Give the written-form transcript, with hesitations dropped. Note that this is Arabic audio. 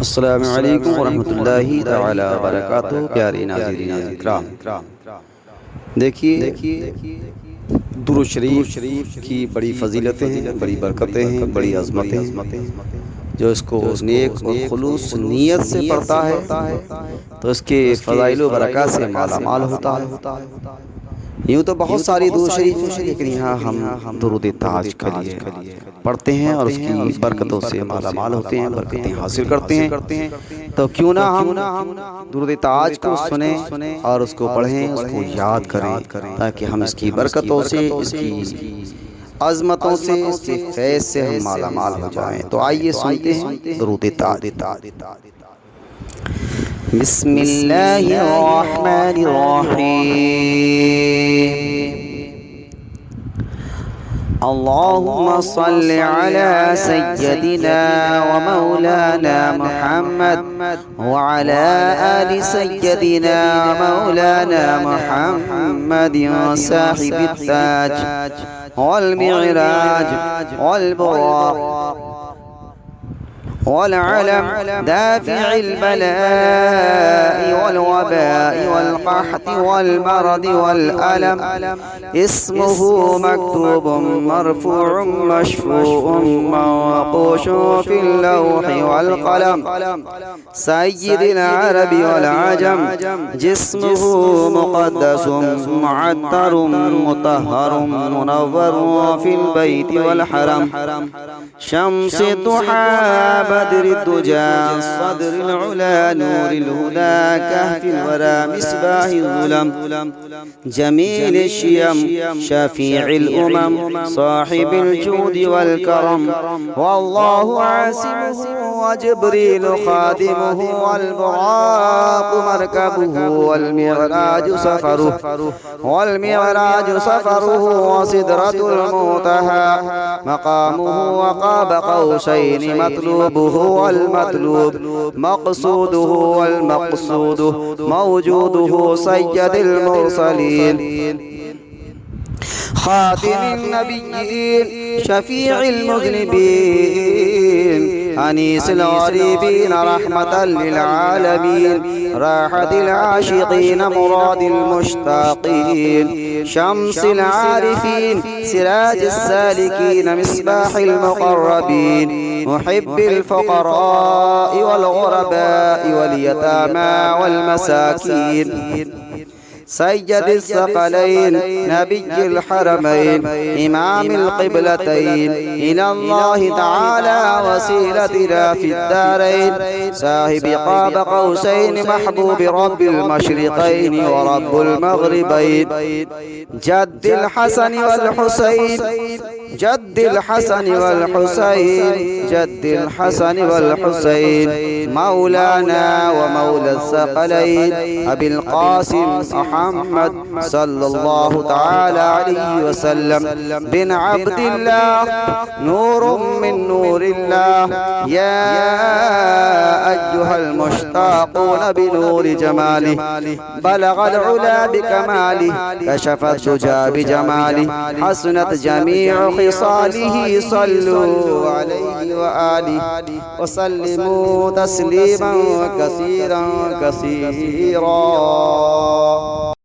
अस्सलामु अलैकुम वरहमतुल्लाहि तआला वबरकातुहू। प्यारे नाज़रीन इकराम, देखिए दुरूद शरीफ की बड़ी फ़जीलतें हैं, बड़ी बरकतें हैं, बड़ी अज़मतें हैं। जो इसको नेक और खुलूस नीयत से पढ़ता है तो इसके फ़ज़ाइल व बरक़ात से माला माल होता है। यूँ तो बहुत सारी दुरूद शरीफ हैं, लेकिन यहाँ हम दुरूद ताज के लिए पढ़ते हैं और उसकी बरकतों से माला माल होते हैं, बरकतें हासिल करते हैं। तो क्यों ना हम दुरूद ताज को सुने और उसको पढ़ें, उसको याद करें, ताकि हम इसकी बरकतों से, इसकी अज़मतों से, इसके फैज़ से हम माला माल हो जाएं। तो आइए सुनते हैं दुरूद ताज। बिस्मिल्लाहिर्रहमानिर्रहीम। अल्लाहुम्मा सल्लि अला सय्यदिना व मौलाना मुहम्मद व अला आलि सय्यदिना मौलाना मुहम्मद साहिबित ताज वल मिअराज वल बुराक والعلم دافع البلاء والوباء والقحط والمرض والألم اسمه مكتوب مرفوع مشفوع موقوش في اللوح والقلم سيد العرب والعجم جسمه مقدس معطر مطهر منور في البيت والحرم شمس الضحى بدر الدجى صدر العلا نور الهدى كهف الورى مصباح الظلم جميل الشيم شفيع الأمم صاحب الجود والكرم والله عاصمه وجبريل خادمه والبراق مركبه والمعراج سفره وسدرة المنتهى مقامه وقاب قوسين مطلوبه والمطلوب مقصوده والمقصود موجوده سيد المرسلين خاتم النبيين شفيع المذنبين أنيس الغريبين رحمة للعالمين راحة العاشقين مراد المشتاقين شمس العارفين سراج السالكين مصباح المقربين محب الفقراء والغرباء واليتامى والمساكين سيد الثقلين نبي الحرمين إمام القبلتين إلى الله تعالى وسيلتنا في الدارين صاحب قاب قوسين محبوب رب المشرقين ورب المغربين جد الحسن والحسين جد الحسن والحسين جد الحسن والحسين مولانا ومولى الثقلين أبي القاسم محمد صلى الله تعالى عليه وسلم بن عبد الله نور من نور الله يا أيها المشتاقون بنور جماله بلغ العلا بكماله كشف الدجى بجماله حسنت جميع خصاله صلوا عليه وآله وسلموا تسليما كثيرا كثيرا